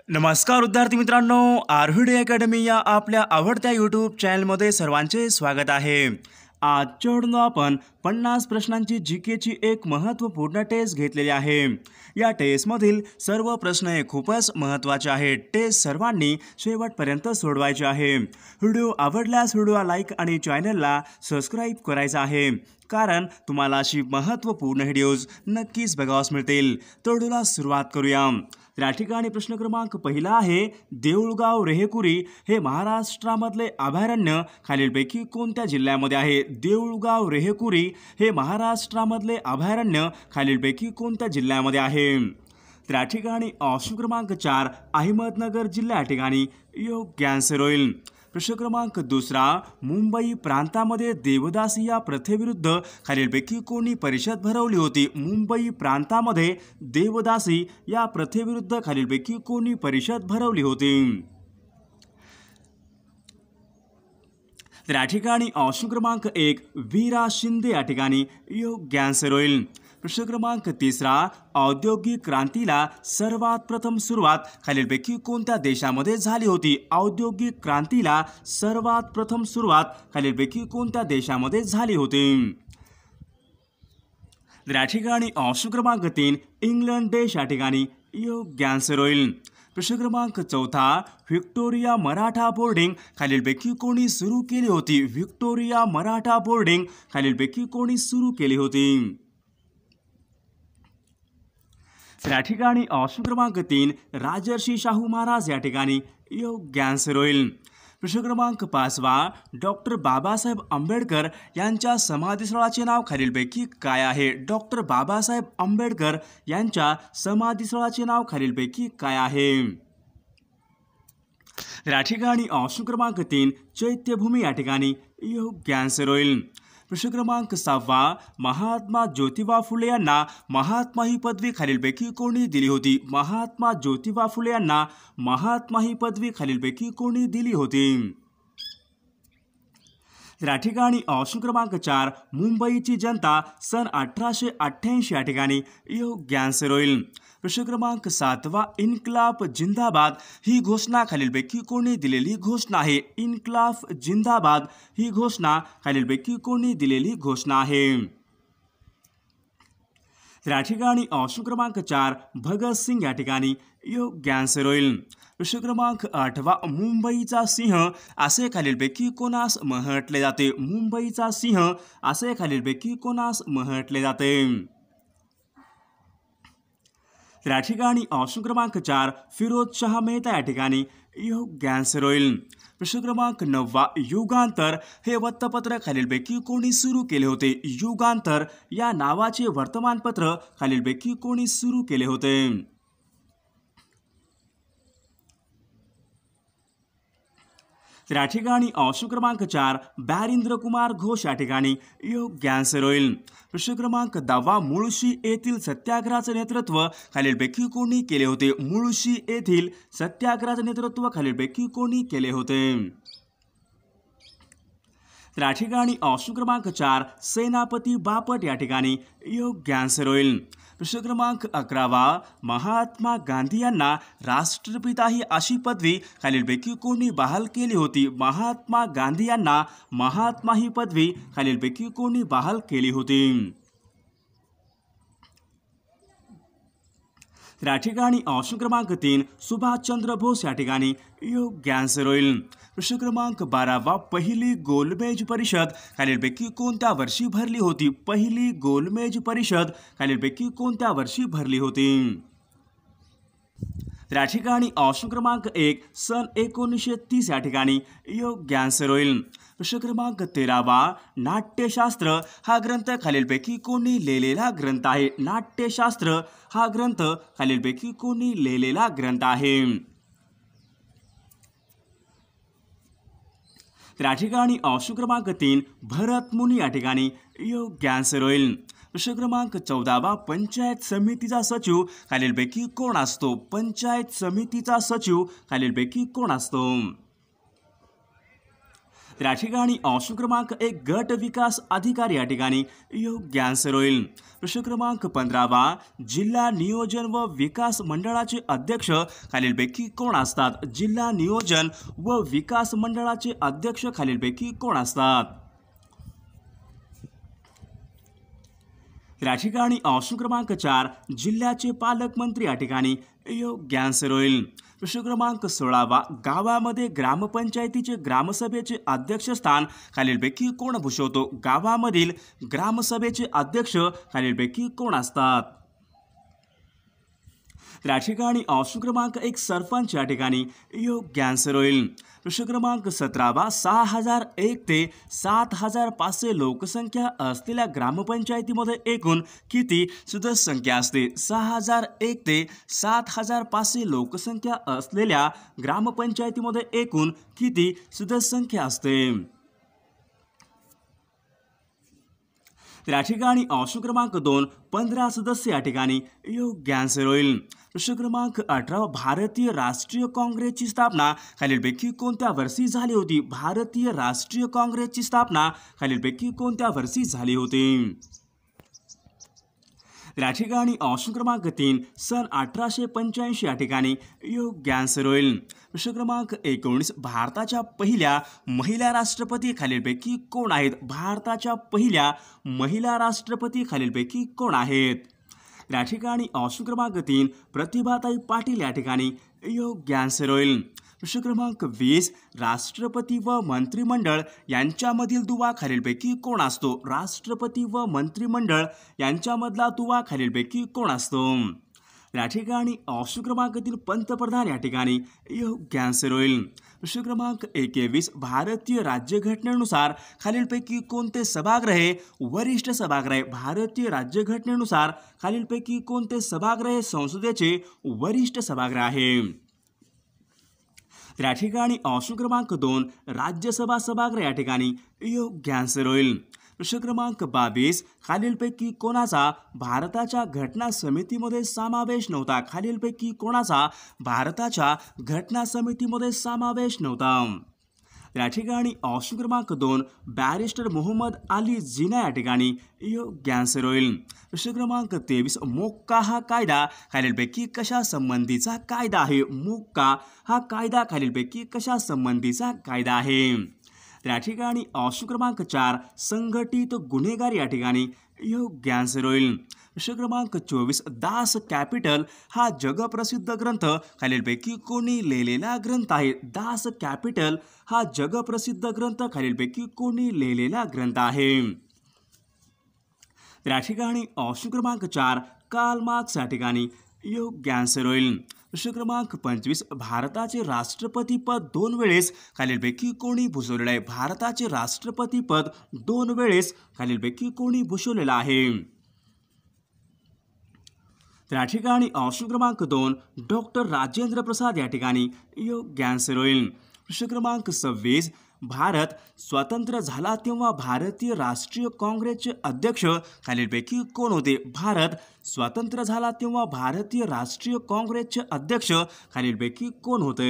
नमस्कार विद्यार्थी मित्रांनो, आर्व्हिडे अकॅडमी या आपल्या आवडत्या यूट्यूब चॅनलमध्ये सर्वांचे स्वागत आहे। आजच्या व्हिडिओत आपण 50 प्रश्नांची जीकेची एक महत्त्वपूर्ण टेस्ट घेतलेली आहे। या टेस्टमधील सर्व प्रश्न हे खूपच महत्त्वाचे आहेत। टेस्ट सर्वांनी शेवटपर्यंत सोडवायचे आहे। व्हिडिओ आवडल्यास व्हिडिओला लाईक आणि चॅनलला सबस्क्राइब करायचं आहे, कारण तुम्हाला अशी महत्त्वपूर्ण व्हिडिओज नक्कीच बघावयास मिळतील। तर व्हिडिओला सुरुवात करूया। या ठिकाणी प्रश्न क्रमांक पहिला आहे, देऊळगाव रेहेकुरी हे महाराष्ट्रामधले अभयारण्य खालीलपैकी कोणत्या जिल्ह्यामध्ये आहे? देऊळगाव रेहेकुरी हे महाराष्ट्रामधले अभयारण्य खालीलपैकी कोणत्या जिल्ह्यामध्ये आहे? तर या ठिकाणी ऑप्शन क्रमांक 4 अहमदनगर जिल्हा या ठिकाणी योग्य आन्सर होईल। प्रश्न क्रमांक दुसरा, मुंबई प्रांतामध्ये देवदासी या प्रथेविरुद्ध खालीलपैकी कोणी परिषद भरवली होती? मुंबई प्रांतामध्ये देवदासी या प्रथेविरुद्ध खालीलपैकी कोणी परिषद भरवली होती? तर या ठिकाणी ऑप्शन क्रमांक 1 वीरा शिंदे या ठिकाणी योग्य आन्सर होईल। प्रश्न क्रमांक तिसरा, औद्योगिक क्रांतीला सर्वात प्रथम सुरुवात खालीलपैकी कोणत्या देशामध्ये झाली होती? औद्योगिक क्रांतीला सर्वात प्रथम सुरुवात खालीलपैकी कोणत्या देशामध्ये झाली होती? तर या ठिकाणी ऑप्शन क्रमांक 3 इंग्लंड देश या ठिकाणी योग्य आन्सर होईल। प्रश्न क्रमांक चौथा, व्हिक्टोरिया मराठा बोर्डिंग खालीलपैकी कोणी सुरू केली होती? व्हिक्टोरिया मराठा बोर्डिंग खालीलपैकी कोणी सुरू केली होती? तर या ठिकाणी ऑप्शन क्रमांक 3 राजर्षी शाहू महाराज या ठिकाणी योग्य आन्सर होईल। प्रश्न क्रमांक 5 डॉक्टर बाबासाहेब आंबेडकर यांच्या समाधीस्थळाचे नाव खालीलपैकी काय आहे? डॉक्टर बाबासाहेब आंबेडकर यांच्या समाधीस्थळाचे नाव खालीलपैकी काय आहे? तर या ठिकाणी ऑप्शन क्रमांक 3 चैत्यभूमी या ठिकाणी योग्य आन्सर होईल। प्रश्न क्रमांक 6 महात्मा ज्योतिबा फुले यांना महात्मा ही पदवी खालीलपैकी कोणी दिली होती? महात्मा ज्योतिबा फुले यांना महात्मा ही पदवी खालीलपैकी कोणी दिली होती? तर या ठिकाणी ऑप्शन क्रमांक 4 मुंबईची जनता सन 1888 या ठिकाणी योग्य आन्सर होईल। प्रश्न क्रमांक 7 इन्कलाब जिंदाबाद ही घोषणा खालीलपैकी कोणी दिलेली घोषणा आहे? इन्कलाब जिंदाबाद ही घोषणा खालीलपैकी कोणी दिलेली घोषणा आहे? तर या ठिकाणी ऑप्शन क्रमांक 4 भगत सिंग या ठिकाणी योग्य आन्सर होईल। प्रश्न क्रमांक 8 मुंबईचा सिंह असे खालीलपैकी कोणास म्हटले जाते? मुंबईचा सिंह असे खालीलपैकी कोणास म्हटले जाते? तर या ठिकाणी ऑप्शन क्रमांक 4 फिरोज शाह मेहता या ठिकाणी योग्य आन्सर होईल। प्रश्न क्रमांक 9 युगांतर हे वृत्तपत्र खालीलपैकी कोणी सुरू केले होते? युगांतर या नावाचे वर्तमानपत्र खालीलपैकी कोणी सुरू केले होते? तर या ठिकाणी ऑप्शन क्रमांक 4 बॅरिंद्र कुमार घोष या ठिकाणी योग्य आन्सर होईल। प्रश्न क्रमांक 10 मुळशी येथील सत्याग्रहाचे नेतृत्व खालीलपैकी कोणी केले होते? मुळशी येथील सत्याग्रहाचे नेतृत्व खालीलपैकी कोणी केले होते? तर या ठिकाणी ऑप्शन क्रमांक 4 सेनापती बापट या ठिकाणी योग्य आन्सर होईल। प्रश्न क्रमांक 11 महात्मा गांधी यांना राष्ट्रपिता ही अशी पदवी खालीलपैकी कोणी बहाल केली होती? महात्मा गांधी यांना महात्मा ही पदवी खालीलपैकी कोणी बहाल केली होती? तर या ठिकाणी ऑप्शन क्रमांक 3 सुभाषचंद्र बोस या ठिकाणी योग्य आन्सर होईल। प्रश्न क्रमांक 12 पहिली गोलमेज परिषद खालीलपैकी कोणत्या वर्षी भरली होती? पहिली गोलमेज परिषद खालीलपैकी कोणत्या वर्षी भरली होती? तर या ठिकाणी ऑप्शन क्रमांक 1 सन 1930 या ठिकाणी योग्य आन्सर होईल। प्रश्न क्रमांक 13 नाट्यशास्त्र हा ग्रंथ खालीलपैकी कोणी लिहिलेला ग्रंथ आहे? नाट्यशास्त्र हा ग्रंथ खालीलपैकी कोणी लिहिलेला ग्रंथ आहे? तर या ठिकाणी ऑप्शन क्रमांक 3 भरत मुनी या ठिकाणी योग्य आन्सर होईल। प्रश्न क्रमांक 14 पंचायत समितीचा सचिव खालीलपैकी कोण असतो? पंचायत समितीचा सचिव खालीलपैकी कोण असतो? तर या ठिकाणी ऑप्शन क्रमांक 1 गट विकास अधिकारी या ठिकाणी योग्य आन्सर होईल. प्रश्न क्रमांक 15 जिल्हा नियोजन व विकास मंडळाचे अध्यक्ष खालीलपैकी कोण असतात? जिल्हा नियोजन व विकास मंडळाचे अध्यक्ष खालीलपैकी कोण असतात? या ठिकाणी ऑप्शन क्रमांक 4 जिल्ह्याचे पालकमंत्री या ठिकाणी योग्य आन्सर होईल. प्रश्न क्रमांक 16 गावामध्ये ग्रामपंचायतीचे ग्रामसभेचे अध्यक्षस्थान खालीलपैकी कोण भूषवतो? गावामधील ग्रामसभेचे अध्यक्ष खालीलपैकी कोण असतात? तर या ठिकाणी ऑप्शन क्रमांक 1 सरपंच या ठिकाणी योग्य आन्सर होईल. प्रश्न क्रमांक 17 6001 ते 7500 लोकसंख्या असलेल्या ग्रामपंचायतीमध्ये एकूण किती सदस्य संख्या असते? 6001 ते 7500 लोकसंख्या असलेल्या ग्रामपंचायतीमध्ये एकूण किती सदस्य संख्या असते? तर या ठिकाणी ऑप्शन क्रमांक 2 15 सदस्य या ठिकाणी योग्य आन्सर होईल. प्रश्न क्रमांक 18 भारतीय राष्ट्रीय काँग्रेसची स्थापना खालीलपैकी कोणत्या वर्षी झाली होती? भारतीय राष्ट्रीय काँग्रेसची स्थापना खालीलपैकी कोणत्या वर्षी झाली होती? या ठिकाणी ऑप्शन क्रमांक 3 सन 1885 या ठिकाणी योग्य आन्सर होईल. प्रश्न क्रमांक 19 भारताच्या पहिल्या महिला राष्ट्रपती खालीलपैकी कोण आहेत? भारताच्या पहिल्या महिला राष्ट्रपती खालीलपैकी कोण आहेत? या ठिकाणी ऑप्शन क्रमांक 3 प्रतिभाताई पाटील या ठिकाणी योग्य आन्सर होईल. प्रश्न क्रमांक 20 राष्ट्रपती व मंत्रिमंडळ यांच्यामधील दुवा खालीलपैकी कोण असतो? राष्ट्रपती व मंत्रिमंडळ यांच्यामधला दुवा खालीलपैकी कोण असतो? या ठिकाणी ऑप्शन क्रमांक 3 पंतप्रधान या ठिकाणी योग्य आन्सर होईल. प्रश्न क्रमांक 21 भारतीय राज्यघटनेनुसार खालीलपैकी कोणते सभागृह हे वरिष्ठ सभागृह आहे? भारतीय राज्यघटनेनुसार खालीलपैकी कोणते सभागृह हे संसदेचे वरिष्ठ सभागृह आहे? तर या ठिकाणी ऑप्शन क्रमांक 2 राज्यसभा सभागृह या ठिकाणी योग्य आन्सर होईल. प्रश्न क्रमांक 22 खालीलपैकी कोणाचा भारताच्या घटना समितीमध्ये समावेश नव्हता? खालीलपैकी कोणाचा भारताच्या घटना समितीमध्ये समावेश नव्हता? या ठिकाणी ऑप्शन क्रमांक 2 बॅरिस्टर मोहम्मद अली जिना या ठिकाणी योग्य आन्सर होईल. प्रश्न क्रमांक 23 मोक्का हा कायदा खालीलपैकी कशा संबंधीचा कायदा आहे? मोक्का हा कायदा खालीलपैकी कशा संबंधीचा कायदा आहे? या ठिकाणी ऑप्शन क्रमांक 4 संघटित गुन्हेगारी या ठिकाणी योग्य आन्सर होईल. प्रश्न क्रमांक 24 दास कॅपिटल हा जगप्रसिद्ध ग्रंथ खालीलपैकी कोणी लिहिलेला ग्रंथ आहे? दास कॅपिटल हा जगप्रसिद्ध ग्रंथ खालीलपैकी कोणी लिहिलेला ग्रंथ आहे? या ठिकाणी ऑप्शन क्रमांक 4 कार्ल मार्क्स या ठिकाणी योग्य आन्सर होईल. प्रश्न क्रमांक 25 भारताचे राष्ट्रपती पद 2 वेळेस खालीलपैकी कोणी भूषवलेले आहे? भारताचे राष्ट्रपती पद 2 वेळेस खालीलपैकी कोणी भूषवलेलं आहे? या ठिकाणी ऑप्शन क्रमांक 2 डॉक्टर राजेंद्र प्रसाद या ठिकाणी योग्य आन्सर होईल. प्रश्न क्रमांक 26 भारत स्वतंत्र झाला तेव्हा भारतीय राष्ट्रीय काँग्रेसचे अध्यक्ष खालीलपैकी कोण होते? भारत स्वतंत्र झाला तेव्हा भारतीय राष्ट्रीय काँग्रेसचे अध्यक्ष खालीलपैकी कोण होते?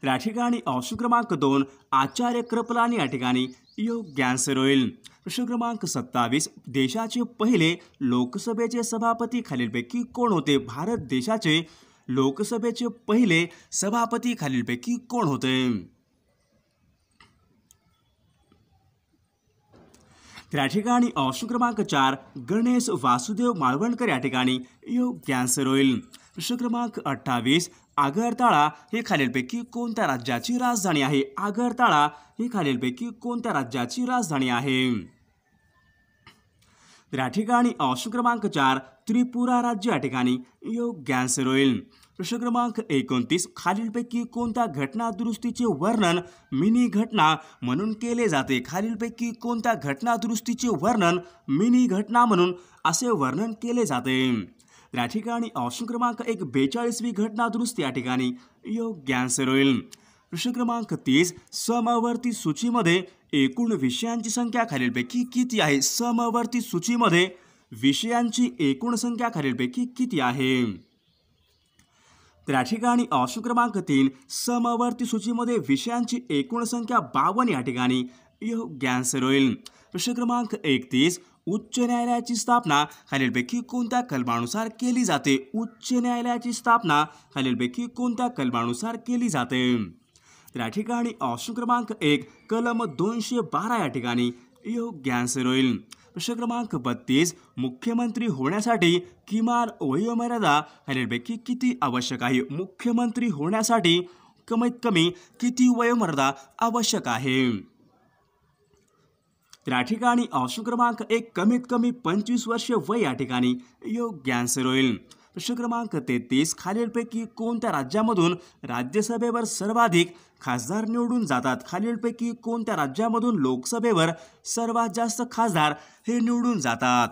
या ठिकाणी ऑप्शन क्रमांक 2 आचार्य कृपलानी या ठिकाणी योग्य आन्सर होईल. प्रश्न क्रमांक 27 देशाचे पहिले लोकसभेचे सभापती खालीलपैकी कोण होते? भारत देशाचे लोकसभेचे पहिले सभापती खालीलपैकी कोण होते? या ठिकाणी ऑप्शन क्रमांक 4 गणेश वासुदेव माळवणकर या ठिकाणी योग्य आन्सर होईल. प्रश्न क्रमांक 28 आगरताळा हे खालीलपैकी कोणत्या राज्याची राजधानी आहे? आगरताळा ही खालीलपैकी कोणत्या राज्याची राजधानी आहे? या ठिकाणी ऑप्शन क्रमांक 4 त्रिपुरा राज्य या ठिकाणी योग्य आन्सर होईल. प्रश्न क्रमांक 29 खालीलपैकी कोणत्या घटना दुरुस्तीचे वर्णन मिनी घटना म्हणून केले जाते? खालीलपैकी कोणत्या घटना दुरुस्तीचे वर्णन मिनी घटना म्हणून असे वर्णन केले जाते? या ठिकाणी ऑप्शन क्रमांक 1 42वी घटना दुरुस्ती या ठिकाणी योग्य आन्सर होईल. प्रश्न क्रमांक 30 समवर्ती सूचीमध्ये एकूण विषयांची संख्या खालीलपैकी किती आहे? समवर्ती सूचीमध्ये विषयांची एकूण संख्या खालीलपैकी किती आहे? तर या ठिकाणी ऑप्शन क्रमांक 3 समवर्ती सूचीमध्ये विषयांची एकूण संख्या 52 या ठिकाणी योग्य आन्सर होईल. प्रश्न क्रमांक 31 उच्च न्यायालयाची स्थापना खालीलपैकी कोणत्या कलमानुसार केली जाते? उच्च न्यायालयाची स्थापना खालीलपैकी कोणत्या कलमानुसार केली जाते? तर या ठिकाणी ऑप्शन क्रमांक 1 कलम 212 या ठिकाणी योग्य आन्सर होईल. प्रश्न क्रमांक 32 मुख्यमंत्री होण्यासाठी किमान वयोमर्यादा खालीलपैकी किती आवश्यक आहे? मुख्यमंत्री होण्यासाठी कमीत कमी किती वयोमर्यादा आवश्यक आहे? तर या ठिकाणी ऑप्शन क्रमांक 1 कमीत कमी 25 वर्ष वय या ठिकाणी योग्य आन्सर होईल. प्रश्न क्रमांक 33 खालीलपैकी कोणत्या राज्यामधून राज्यसभेवर सर्वाधिक खासदार निवडून जातात? खालीलपैकी कोणत्या राज्यामधून लोकसभेवर सर्वात जास्त खासदार हे निवडून जातात?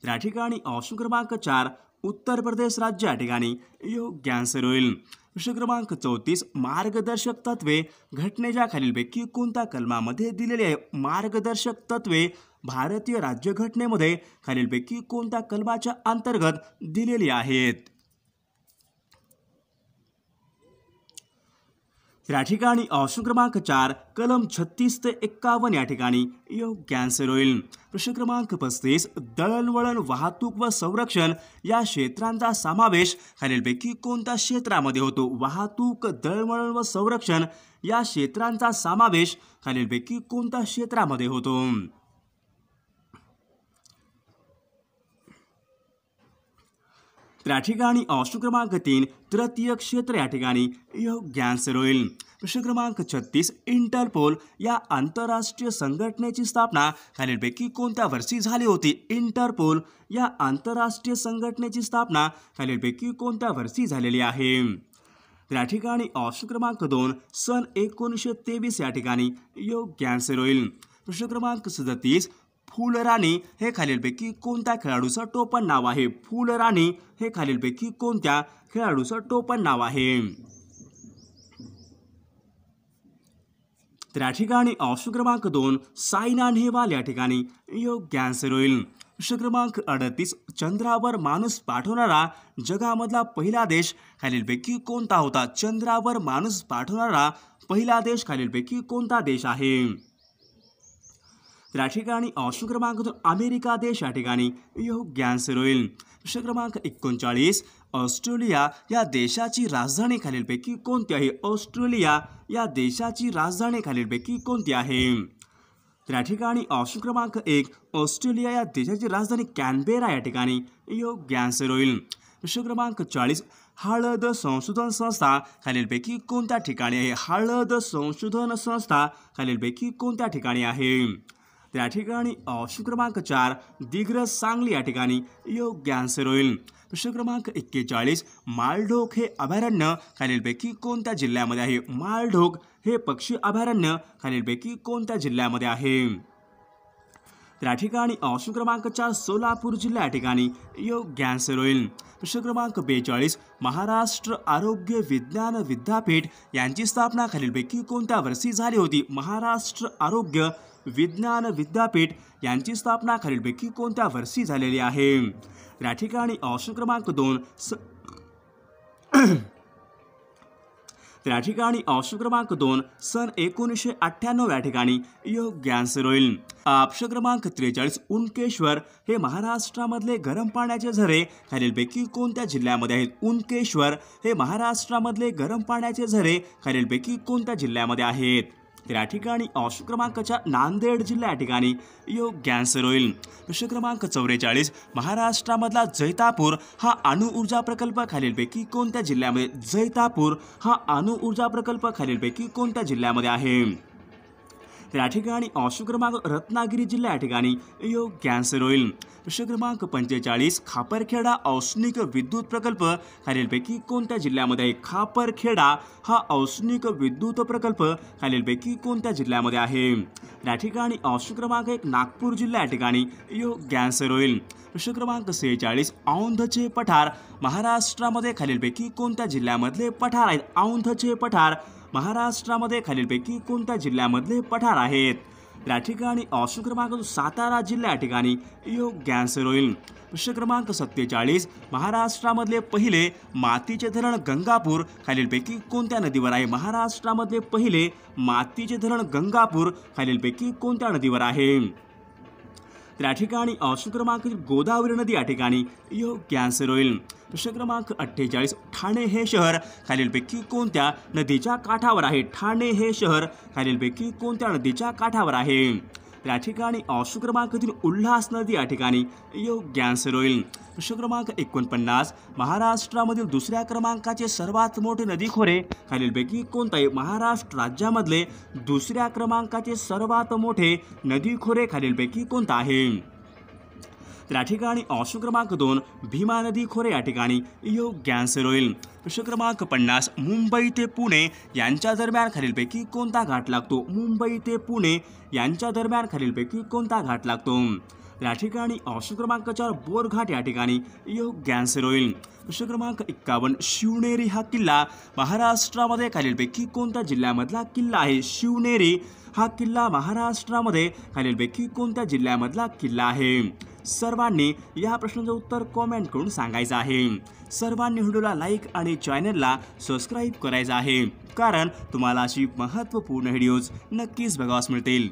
तर या ठिकाणी ऑप्शन क्रमांक 4 उत्तर प्रदेश राज्य या ठिकाणी योग्य आन्सर होईल. प्रश्न क्रमांक 34 मार्गदर्शक तत्वे घटनेच्या खालीलपैकी कोणत्या कलमामध्ये दिलेली आहे? मार्गदर्शक तत्वे भारतीय राज्यघटनेमध्ये खालीलपैकी कोणत्या कलमाच्या अंतर्गत दिलेली आहेत? या ठिकाणी ऑप्शन क्रमांक 4 कलम 36 ते 51 या ठिकाणी योग्य आन्सर होईल. प्रश्न क्रमांक 35 दळणवळण वाहतूक व संरक्षण या क्षेत्रांचा समावेश खालीलपैकी कोणत्या क्षेत्रामध्ये होतो? वाहतूक, दळणवळण व संरक्षण या क्षेत्रांचा समावेश खालीलपैकी कोणत्या क्षेत्रामध्ये होतो? तर या ठिकाणी ऑप्शन क्रमांक 3 तृतीय क्षेत्र या ठिकाणी योग्य आन्सर होईल. प्रश्न क्रमांक 36 इंटरपोल या आंतरराष्ट्रीय संघटनेची स्थापना खालीलपैकी कोणत्या वर्षी झाली होती? इंटरपोल या आंतरराष्ट्रीय संघटनेची स्थापना खालीलपैकी कोणत्या वर्षी झालेली आहे? तर या ठिकाणी ऑप्शन क्रमांक 2 सन 1923 या ठिकाणी योग्य आन्सर होईल. प्रश्न क्रमांक 37 फुलराणी हे खालीलपैकी कोणत्या खेळाडूचं टोपण नाव आहे? फुलराणी हे खालीलपैकी कोणत्या खेळाडूचं टोपण नाव आहे? तर या ठिकाणी ऑप्शन क्रमांक 2 सायना नेहवाल या ठिकाणी योग्य आन्सर होईल. प्रश्न क्रमांक 38 चंद्रावर माणूस पाठवणारा जगामधला पहिला देश खालीलपैकी कोणता होता? चंद्रावर माणूस पाठवणारा पहिला देश खालीलपैकी कोणता देश आहे? तर या ठिकाणी ऑप्शन क्रमांक 2 अमेरिका देश या ठिकाणी योग्य आन्सर होईल. प्रश्न क्रमांक 39 ऑस्ट्रेलिया या देशाची राजधानी खालीलपैकी कोणती आहे? ऑस्ट्रेलिया या देशाची राजधानी खालीलपैकी कोणती आहे? तर या ठिकाणी ऑप्शन क्रमांक 1 ऑस्ट्रेलिया या देशाची राजधानी कॅनबेरा या ठिकाणी योग्य आन्सर होईल. प्रश्न क्रमांक 40 हळद संशोधन संस्था खालीलपैकी कोणत्या ठिकाणी आहे? हळद संशोधन संस्था खालीलपैकी कोणत्या ठिकाणी आहे? तर या ठिकाणी ऑप्शन क्रमांक 4 दिग्रस सांगली या ठिकाणी योग्य आन्सर होईल. प्रश्न क्रमांक 41 मालढोक हे अभयारण्य खालीलपैकी कोणत्या जिल्ह्यामध्ये आहे? मालढोक हे पक्षी अभयारण्य खालीलपैकी कोणत्या जिल्ह्यामध्ये आहे? तर या ठिकाणी ऑप्शन क्रमांक 4 सोलापूर जिल्हा या ठिकाणी योग्य आन्सर होईल. प्रश्न क्रमांक 42 महाराष्ट्र आरोग्य विज्ञान विद्यापीठ यांची स्थापना खालीलपैकी कोणत्या वर्षी झाली होती? महाराष्ट्र आरोग्य विज्ञान विद्यापीठ यांची स्थापना खालीलपैकी कोणत्या वर्षी झालेली आहे? या ठिकाणी ऑप्शन क्रमांक 2 तर या ठिकाणी ऑप्शन क्रमांक 2 सन 1998 या ठिकाणी योग्य आन्सर होईल. ऑप्शन क्रमांक 43 उनकेश्वर हे महाराष्ट्रामधले गरम पाण्याचे झरे खालीलपैकी कोणत्या जिल्ह्यामध्ये आहेत? उनकेश्वर हे महाराष्ट्रामधले गरम पाण्याचे झरे खालीलपैकी कोणत्या जिल्ह्यामध्ये आहेत? तर या ठिकाणी ऑप्शन क्रमांक 4 नांदेड जिल्हा या ठिकाणी योग्य आन्सर होईल. प्रश्न क्रमांक 44 महाराष्ट्रामधला जैतापूर हा अणुऊर्जा प्रकल्प खालीलपैकी कोणत्या जिल्ह्यामध्ये? जैतापूर हा अणुऊर्जा प्रकल्प खालीलपैकी कोणत्या जिल्ह्यामध्ये आहे? तर या ठिकाणी ऑप्शन क्रमांक रत्नागिरी जिल्हा या ठिकाणी योग्य आन्सर होईल. प्रश्न क्रमांक 45 खापरखेडा औष्णिक विद्युत प्रकल्प खालीलपैकी कोणत्या जिल्ह्यामध्ये आहे? खापरखेडा हा औष्णिक विद्युत प्रकल्प खालीलपैकी कोणत्या जिल्ह्यामध्ये आहे? या ठिकाणी ऑप्शन क्रमांक 1 नागपूर जिल्हा या ठिकाणी योग्य आन्सर होईल. प्रश्न क्रमांक 46 औंधचे पठार महाराष्ट्रामध्ये खालीलपैकी कोणत्या जिल्ह्यामधले पठार आहेत? औंधचे पठार महाराष्ट्रामध्ये खालीलपैकी कोणत्या जिल्ह्यामधले पठार आहेत? या ठिकाणी ऑप्शन क्रमांक 2 सातारा जिल्हा या ठिकाणी योग्य आन्सर होईल. प्रश्न क्रमांक 47 महाराष्ट्रामधले पहिले मातीचे धरण गंगापूर खालीलपैकी कोणत्या नदीवर आहे? महाराष्ट्रामधले पहिले मातीचे धरण गंगापूर खालीलपैकी कोणत्या नदीवर आहे? त्या ठिकाणी ऑप्शन क्रमांक गोदावरी नदी या ठिकाणी योग्य आन्सर होईल. प्रश्न क्रमांक 48 ठाणे हे शहर खालीलपैकी कोणत्या नदीच्या काठावर आहे? ठाणे हे शहर खालीलपैकी कोणत्या नदीच्या काठावर आहे? या ठिकाणी ऑप्शन क्रमांक 3 उल्हास नदी या ठिकाणी योग्य आन्सर होईल. प्रश्न क्रमांक 49 महाराष्ट्रामधील दुसऱ्या क्रमांकाचे सर्वात मोठे नदीखोरे खालीलपैकी कोणते आहे? महाराष्ट्र राज्यामधले दुसऱ्या क्रमांकाचे सर्वात मोठे नदीखोरे खालीलपैकी कोणता आहे? त्या ठिकाणी ऑप्शन क्रमांक 2 भीमा नदी खोरे या ठिकाणी योग्य आन्सर होईल. प्रश्न क्रमांक 50 मुंबई ते पुणे यांच्या दरम्यान खालीलपैकी कोणता घाट लागतो? मुंबई ते पुणे यांच्या दरम्यान खालीलपैकी कोणता घाट लागतो? या ठिकाणी ऑप्शन क्रमांक 4 बोरघाट या ठिकाणी योग्य आन्सर होईल. प्रश्न क्रमांक 51 शिवनेरी हा किल्ला महाराष्ट्रामध्ये खालीलपैकी कोणत्या जिल्ह्यामधला किल्ला आहे? शिवनेरी हा किल्ला महाराष्ट्रामध्ये खालीलपैकी कोणत्या जिल्ह्यामधला किल्ला आहे? सर्वांनी या प्रश्नाचं उत्तर कॉमेंट करून सांगायचं आहे. सर्वांनी व्हिडिओला लाईक आणि चॅनलला सबस्क्राईब करायचं आहे, कारण तुम्हाला अशी महत्त्वपूर्ण व्हिडिओज नक्कीच बघावयास मिळतील.